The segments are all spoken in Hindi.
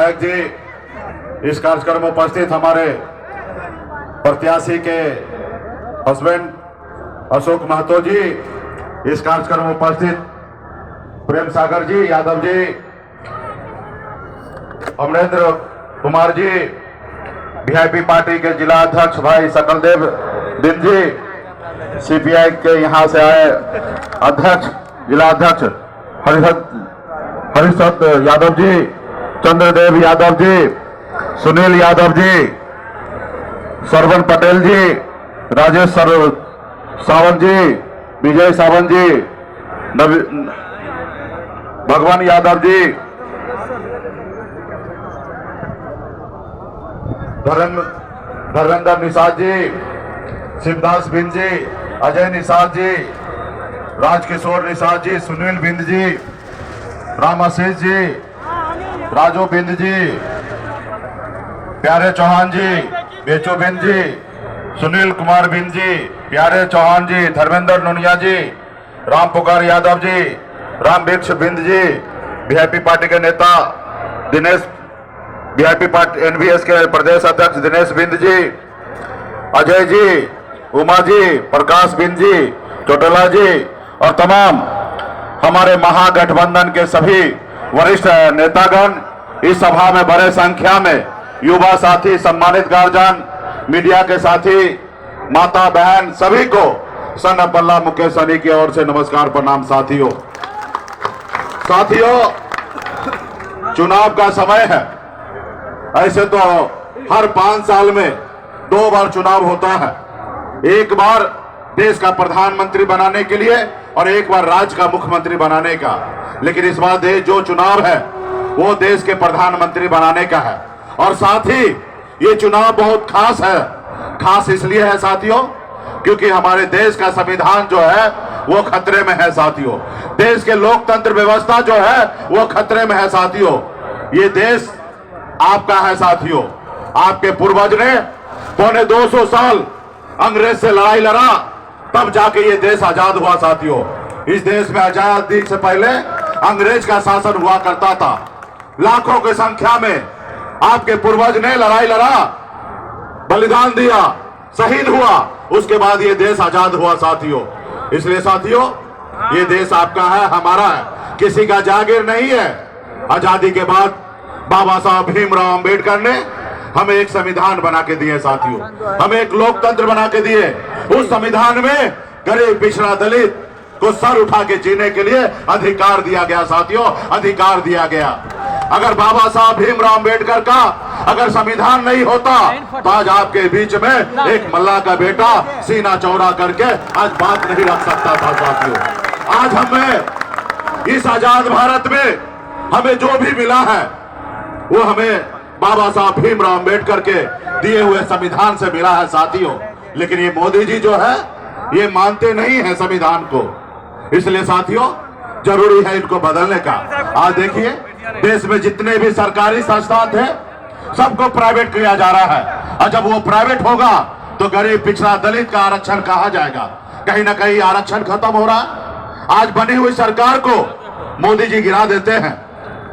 विधायक जी, इस कार्यक्रम में उपस्थित हमारे प्रत्याशी के हस्बैंड अशोक महतो जी, इस कार्यक्रम में उपस्थित प्रेम सागर जी यादव जी, अमरेंद्र कुमार जी, वीआईपी पार्टी के जिला अध्यक्ष भाई सकलदेव दिन जी, सीपीआई के यहाँ से आए अध्यक्ष जिला अध्यक्ष हरिशत यादव जी, चंद्रदेव यादव जी, सुनील यादव जी, सरवन पटेल जी, राजेश सावंत जी, विजय सावंत जी, भगवान यादव जी, धर्मेंद्र निषाद जी, शिवदास बिंद जी, अजय निषाद जी, राजकिशोर निषाद जी, सुनील बिंद जी, राम आशीष जी, राजू बिंद जी, प्यारे चौहान जी, बेचू बिंद जी, सुनील कुमार बिंद जी, प्यारे चौहान जी, धर्मेंद्र नुनिया जी, राम पुकार यादव जी, राम वृक्ष बिंद जी, वीआईपी पार्टी के नेता दिनेश, वीआईपी पार्टी एनवीएस के प्रदेश अध्यक्ष दिनेश बिंद जी, अजय जी, उमा जी, प्रकाश बिंद जी, चोटला जी और तमाम हमारे महागठबंधन के सभी वरिष्ठ नेतागण, इस सभा में बड़े संख्या में युवा साथी, सम्मानित गार्जियन, मीडिया के साथी, माता बहन, सभी को सन अब्दुल्ला मुकेश अली की ओर से नमस्कार प्रणाम। साथियों, चुनाव का समय है। ऐसे तो हर 5 साल में 2 बार चुनाव होता है, एक बार देश का प्रधानमंत्री बनाने के लिए और एक बार राज्य का मुख्यमंत्री बनाने का। लेकिन इस बार जो चुनाव है वो देश के प्रधानमंत्री बनाने का है। और साथ ही ये चुनाव बहुत खास है। खास इसलिए है साथियों क्योंकि हमारे देश का संविधान जो है वो खतरे में है साथियों। देश के लोकतंत्र व्यवस्था जो है वो खतरे में है साथियों। ये देश आपका है साथियों। आपके पूर्वज ने पौने 200 साल अंग्रेज से लड़ाई लड़ा, तब जाके ये देश आजाद हुआ साथियों। इस देश में आजादी से पहले अंग्रेज का शासन हुआ करता था। लाखों की संख्या में आपके पूर्वज ने लड़ाई लड़ा, बलिदान दिया, शहीद हुआ, उसके बाद ये देश आजाद हुआ साथियों। इसलिए साथियों ये देश आपका है, हमारा है, किसी का जागीर नहीं है। आजादी के बाद बाबा साहब भीमराव अंबेडकर ने हमें एक संविधान बना के दिए साथियों, हमें एक लोकतंत्र बना के दिए। उस संविधान में गरीब, पिछड़ा, दलित को सर उठा के जीने के लिए अधिकार दिया गया साथियों, अधिकार दिया गया। अगर बाबा साहब भीमराव अंबेडकर का अगर संविधान नहीं होता तो आज आपके बीच में एक मल्ला का बेटा सीना चौड़ा करके आज बात नहीं रख सकता था साथियों। आज हमें इस आजाद भारत में हमें जो भी मिला है वो हमें बाबा साहब भीमराव अंबेडकर के दिए हुए संविधान से मिला है साथियों। लेकिन ये मोदी जी जो है ये मानते नहीं है संविधान को। इसलिए साथियों जरूरी है इनको बदलने का। आज देखिए देश में जितने भी सरकारी संस्थान थे सबको प्राइवेट किया जा रहा है। और जब वो प्राइवेट होगा तो गरीब, पिछड़ा, दलित का आरक्षण कहाँ जाएगा? कहीं ना कहीं आरक्षण खत्म हो रहा है। आज बनी हुई सरकार को मोदी जी गिरा देते हैं।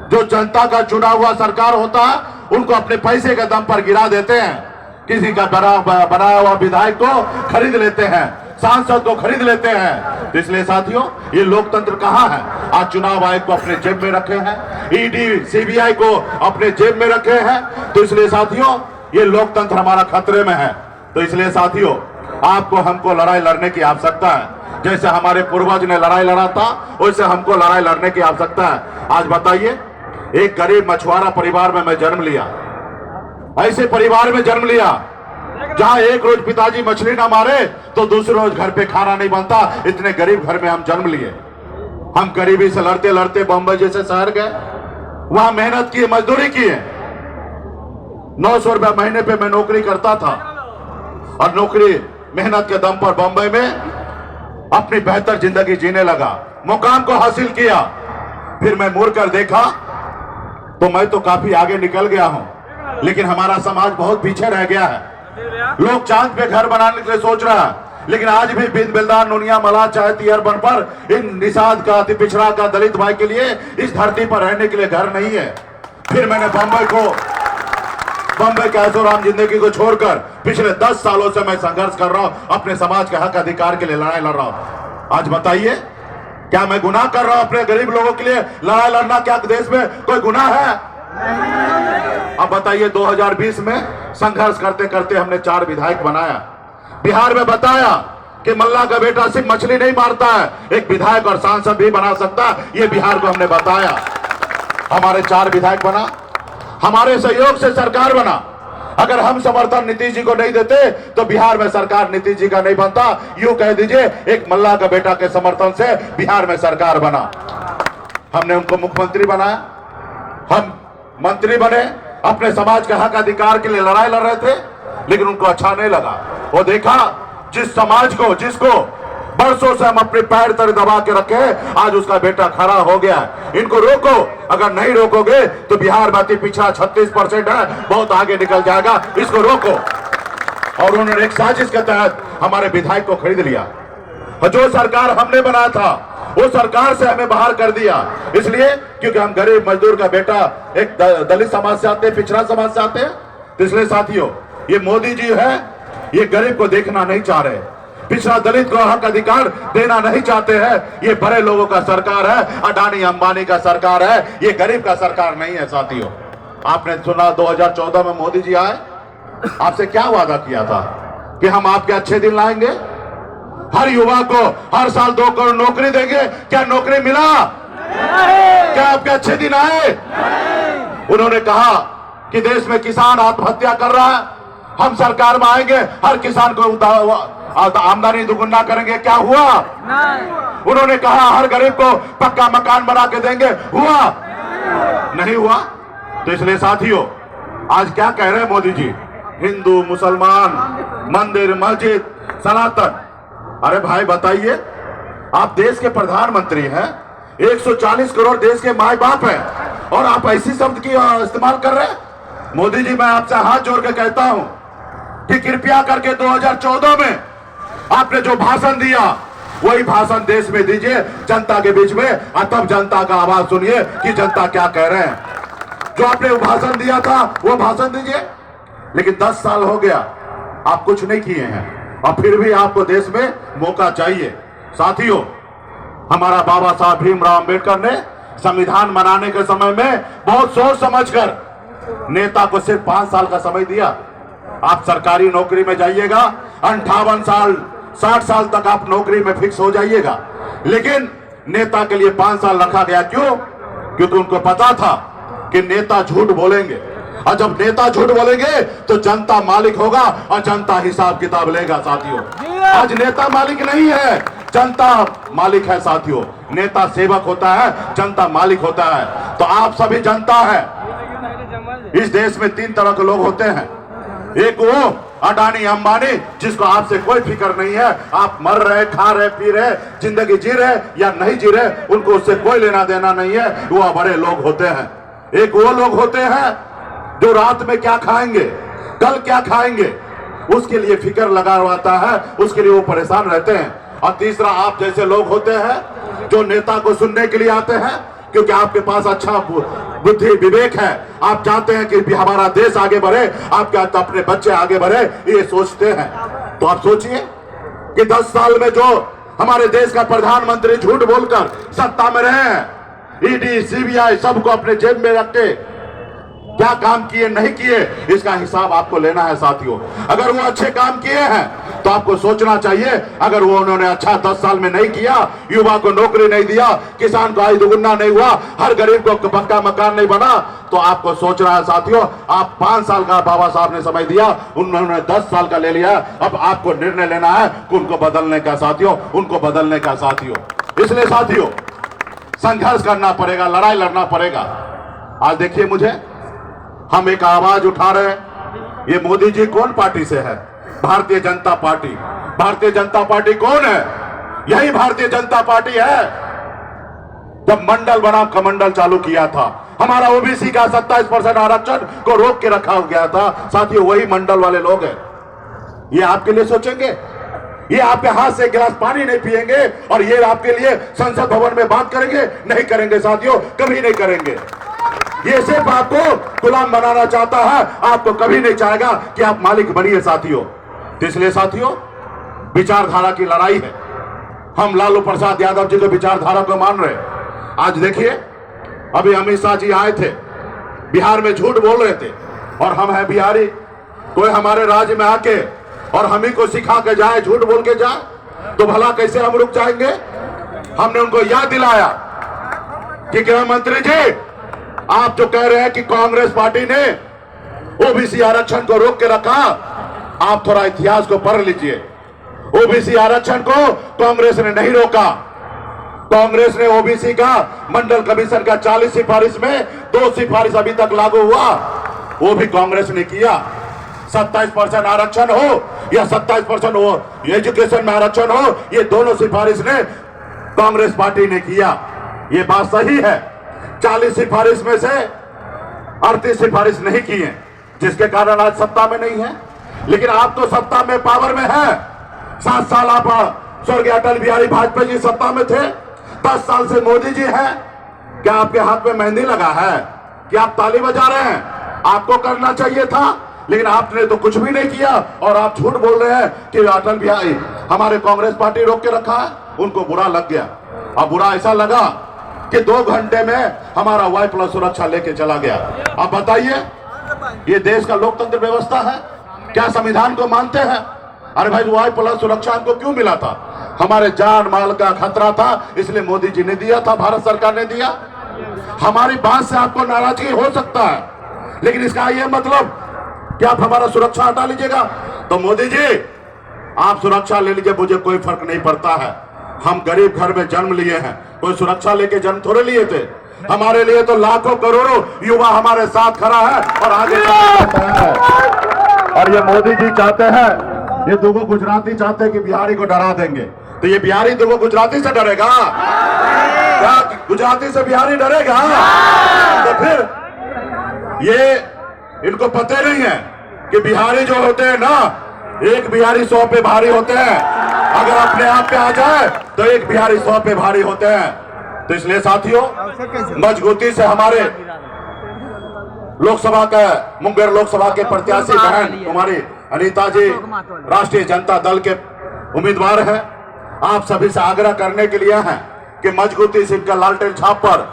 जो जनता का चुना हुआ सरकार होता है उनको अपने पैसे के दम पर गिरा देते हैं। किसी का बनाया हुआ विधायक को खरीद लेते हैं, सांसद को खरीद लेते हैं। तो इसलिए साथियों ये लोकतंत्र कहाँ है? आज चुनाव आयोग को अपने जेब में रखे हैं, ईडी, सीबीआई को अपने जेब में रखे हैं। तो इसलिए साथियों ये लोकतंत्र हमारा खतरे में है। तो इसलिए साथियों आपको हमको लड़ाई लड़ने की आवश्यकता है। जैसे हमारे पूर्वज ने लड़ाई लड़ा था वैसे हमको लड़ाई लड़ने की आवश्यकता है। आज बताइए, एक गरीब मछुआरा परिवार में मैं जन्म लिया, ऐसे परिवार में जन्म लिया जहां एक रोज पिताजी मछली ना मारे तो दूसरे रोज घर पे खाना नहीं बनता। इतने गरीब घर में हम जन्म लिए। हम गरीबी से लड़ते लड़ते बंबई जैसे शहर गए, वहां मेहनत की, मजदूरी की है। 900 रुपए महीने पे मैं नौकरी करता था और नौकरी मेहनत के दम पर बंबई में अपनी बेहतर जिंदगी जीने लगा, मुकाम को हासिल किया। फिर मैं मुड़ कर देखा तो मैं तो काफी आगे निकल गया हूं, लेकिन हमारा समाज बहुत पीछे रह गया है। लोग चांद पे घर बनाने के लिए सोच रहा है, लेकिन आज भी बिन बिलदार, नुनिया, मलाह, चाहती अरबन पर इन निषाद का, अति पिछड़ा का, दलित भाई के लिए इस धरती पर रहने के लिए घर नहीं है। फिर मैंने बम्बई के ऐशोराम जिंदगी को छोड़कर पिछले 10 सालों से मैं संघर्ष कर रहा हूं, अपने समाज के हक अधिकार के लिए लड़ाई लड़ रहा हूं। आज बताइए, क्या मैं गुनाह कर रहा हूं? अपने गरीब लोगों के लिए लड़ाई लड़ना क्या देश में कोई गुनाह है? अब बताइए, 2020 में संघर्ष करते करते हमने 4 विधायक बनाया। बिहार में बताया कि मल्ला का बेटा सिर्फ मछली नहीं मारता है, एक विधायक और सांसद भी बना सकता है। ये बिहार को हमने बताया। हमारे 4 विधायक बना, हमारे सहयोग से सरकार बना। अगर हम समर्थन नीतीश जी को नहीं देते तो बिहार में सरकार नीतीश जी का नहीं बनता। यूं कह दीजिए, एक मल्ला का बेटा के समर्थन से बिहार में सरकार बना। हमने उनको मुख्यमंत्री बनाया, हम मंत्री बने, अपने समाज के हक अधिकार के लिए लड़ाई लड़ रहे थे, लेकिन उनको अच्छा नहीं लगा। वो देखा जिस समाज को, जिसको बरसों से हम अपने पैर तले दबा के रखे, आज उसका बेटा खड़ा हो गया है। इनको रोको, अगर नहीं रोकोगे तो बिहार में अति पिछड़ा 36% है, बहुत आगे निकल जाएगा। इसको रोको। और उन्होंने एक साजिश के तहत हमारे विधायक को खरीद लिया। जो सरकार हमने बनाया था वो सरकार से हमें बाहर कर दिया, इसलिए क्योंकि हम गरीब मजदूर का बेटा एक दलित समाज से आते हैं, पिछड़ा समाज से आते हैं। तो इसलिए साथियों, ये मोदी जी है, ये गरीब को देखना नहीं चाह रहे, पिछड़ा दलित को हक अधिकार देना नहीं चाहते हैं। ये बड़े लोगों का सरकार है, अडानी अंबानी का सरकार है, ये गरीब का सरकार नहीं है। साथियों, आपने सुना 2014 में मोदी जी आए, आपसे क्या वादा किया था कि हम आपके अच्छे दिन लाएंगे, हर युवा को हर साल 2 करोड़ नौकरी देंगे। क्या नौकरी मिला? क्या आपके अच्छे दिन आए? उन्होंने कहा कि देश में किसान आत्महत्या कर रहा है, हम सरकार में आएंगे, हर किसान को आमदनी दुगुना करेंगे। क्या हुआ? उन्होंने कहा हर गरीब को पक्का मकान बना के देंगे, हुआ? नहीं हुआ। तो इसलिए साथियों, आज क्या कह रहे हैं मोदी जी? हिंदू, मुसलमान, मंदिर, मस्जिद, सनातन। अरे भाई बताइए, आप देश के प्रधानमंत्री हैं, 140 करोड़ देश के माए बाप हैं, और आप ऐसी शब्द की इस्तेमाल कर रहे हैं। मोदी जी, मैं आपसे हाथ जोड़ के कहता हूं कि कृपया करके 2014 में आपने जो भाषण दिया वही भाषण देश में दीजिए, जनता के बीच में, और तब जनता का आवाज सुनिए कि जनता क्या कह रहे हैं। जो आपने भाषण दिया था वो भाषण दीजिए। लेकिन 10 साल हो गया, आप कुछ नहीं किए हैं, और फिर भी आपको देश में मौका चाहिए। साथियों, हमारा बाबा साहब भीमराव अंबेडकर ने संविधान बनाने के समय में बहुत सोच समझकर नेता को सिर्फ 5 साल का समय दिया। आप सरकारी नौकरी में जाइएगा, 58 साल 60 साल तक आप नौकरी में फिक्स हो जाइएगा। लेकिन नेता के लिए 5 साल रखा गया। क्यों? क्योंकि उनको पता था कि नेता झूठ बोलेंगे, और जब नेता झूठ बोलेंगे तो जनता मालिक होगा, और जनता हिसाब किताब लेगा। साथियों, आज नेता मालिक नहीं है, जनता मालिक है। साथियों, नेता सेवक होता है, जनता मालिक होता है। तो आप सभी जनता है। इस देश में 3 तरह के लोग होते हैं। एक वो अडानी अंबानी, जिसको आपसे कोई फिक्र नहीं है, आप मर रहे, खा रहे, पी रहे, जिंदगी जी रहे या नहीं जी रहे, उनको उससे कोई लेना देना नहीं है, वो बड़े लोग होते हैं। एक वो लोग होते हैं जो रात में क्या खाएंगे, कल क्या खाएंगे, उसके लिए फिक्र लगा रहता है, उसके लिए वो परेशान रहते हैं। और तीसरा आप जैसे लोग होते हैं जो नेता को सुनने के लिए आते हैं, क्योंकि आपके पास अच्छा बुद्धि विवेक है, आप चाहते हैं कि हमारा देश आगे बढ़े, आपके अपने बच्चे आगे बढ़े, ये सोचते हैं। तो आप सोचिए कि 10 साल में जो हमारे देश का प्रधानमंत्री झूठ बोलकर सत्ता में रहे हैं, ईडी, सीबीआई सबको अपने जेब में रख के क्या काम किए नहीं किए, इसका हिसाब आपको लेना है। साथियों, अगर वो अच्छे काम किए हैं तो आपको सोचना चाहिए। अगर वो उन्होंने अच्छा 10 साल में नहीं किया, युवा को नौकरी नहीं दिया, किसान को आय दुगुना नहीं हुआ, हर गरीब को पक्का मकान नहीं बना, तो आपको सोचना है। साथियों, आप 5 साल का बाबा साहब ने समय दिया, उन्होंने 10 साल का ले लिया। अब आपको निर्णय लेना है कि उनको बदलने का। साथियों, उनको बदलने का। साथियों, इसलिए साथियों, संघर्ष करना पड़ेगा, लड़ाई लड़ना पड़ेगा। आज देखिए, मुझे हम एक आवाज उठा रहे हैं। ये मोदी जी कौन पार्टी से है? भारतीय जनता पार्टी। भारतीय जनता पार्टी कौन है? यही भारतीय जनता पार्टी है। जब मंडल बना कमंडल चालू किया था, हमारा ओबीसी का 27% आरक्षण को रोक के रखा गया था, साथियों वही मंडल वाले लोग हैं। ये आपके लिए सोचेंगे? ये आपके हाथ से गिलास पानी नहीं पिएंगे और ये आपके लिए संसद भवन में बात करेंगे? नहीं करेंगे साथियों, कभी नहीं करेंगे। ये सिर्फ आपको गुलाम बनाना चाहता है, आपको कभी नहीं चाहेगा कि आप मालिक बनिए साथियों। तो इसलिए साथियों, विचारधारा की लड़ाई है। हम लालू प्रसाद यादव जी को विचारधारा को मान रहे। आज देखिए, अभी अमित शाह जी आए थे, बिहार में झूठ बोल रहे थे, और हम हैं बिहारी। कोई हमारे राज्य में आके और हम ही को सिखा के जाए, झूठ बोल के जाए, तो भला कैसे हम रुक जाएंगे। हमने उनको याद दिलाया कि गृह मंत्री जी, आप जो कह रहे हैं कि कांग्रेस पार्टी ने ओबीसी आरक्षण को रोक के रखा, आप थोड़ा इतिहास को पढ़ लीजिए। ओबीसी आरक्षण को कांग्रेस ने नहीं रोका। कांग्रेस ने ओबीसी का मंडल कमीशन का 40 सिफारिश में 2 सिफारिश अभी तक लागू हुआ, वो भी कांग्रेस ने किया। 27% आरक्षण हो या 27% हो एजुकेशन में आरक्षण हो, ये दोनों सिफारिश ने कांग्रेस पार्टी ने किया। ये बात सही है। 40 सिफारिश में से 38 सिफारिश नहीं की है, जिसके कारण आज सत्ता में नहीं है। लेकिन आप तो सत्ता में, पावर में है। 7 साल आप स्वर्गीय अटल बिहारी वाजपेयी जी सत्ता में थे, 10 साल से मोदी जी हैं। क्या आपके हाथ में मेहंदी लगा है कि आप ताली बजा रहे हैं? आपको करना चाहिए था, लेकिन आपने तो कुछ भी नहीं किया, और आप झूठ बोल रहे हैं कि अटल बिहारी हमारे कांग्रेस पार्टी रोक के रखा है। उनको बुरा लग गया, और बुरा ऐसा लगा कि 2 घंटे में हमारा Y+ सुरक्षा लेके चला गया। अब बताइए, ये देश का लोकतंत्र व्यवस्था है? क्या संविधान को मानते हैं? अरे भाई, Y+ सुरक्षा हमको क्यों मिला था? हमारे जान माल का खतरा था, इसलिए मोदी जी ने दिया था, भारत सरकार ने दिया। हमारी बात से आपको नाराजगी हो सकता है, लेकिन इसका यह मतलब कि आप हमारा सुरक्षा हटा लीजिएगा। तो मोदी जी, आप सुरक्षा ले लीजिए, मुझे कोई फर्क नहीं पड़ता है। हम गरीब घर में जन्म लिए हैं, कोई सुरक्षा लेके जन्म थोड़े लिए थे। हमारे लिए तो लाखों करोड़ों युवा हमारे साथ खड़ा है और आगे है। और ये मोदी जी चाहते हैं, ये दुगो गुजराती चाहते हैं कि बिहारी को डरा देंगे। तो ये बिहारी दुगो गुजराती से डरेगा क्या? गुजराती से बिहारी डरेगा? तो फिर ये इनको पता नहीं है कि बिहारी जो होते हैं ना, एक बिहारी 100 पे भारी होते हैं। अगर अपने आप पे आ जाए तो एक बिहारी 100 पे भारी होते हैं। तो इसलिए साथियों, मजबूती से हमारे लोकसभा का, मुंगेर लोकसभा के प्रत्याशी बहन कुमारी अनीता जी राष्ट्रीय जनता दल के उम्मीदवार हैं। आप सभी से आग्रह करने के लिए हैं कि मजबूती से इनका लालटेन छाप पर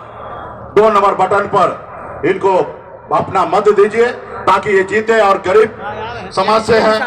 2 नंबर बटन पर इनको अपना मत दीजिए, ताकि ये जीते और गरीब समाज से है।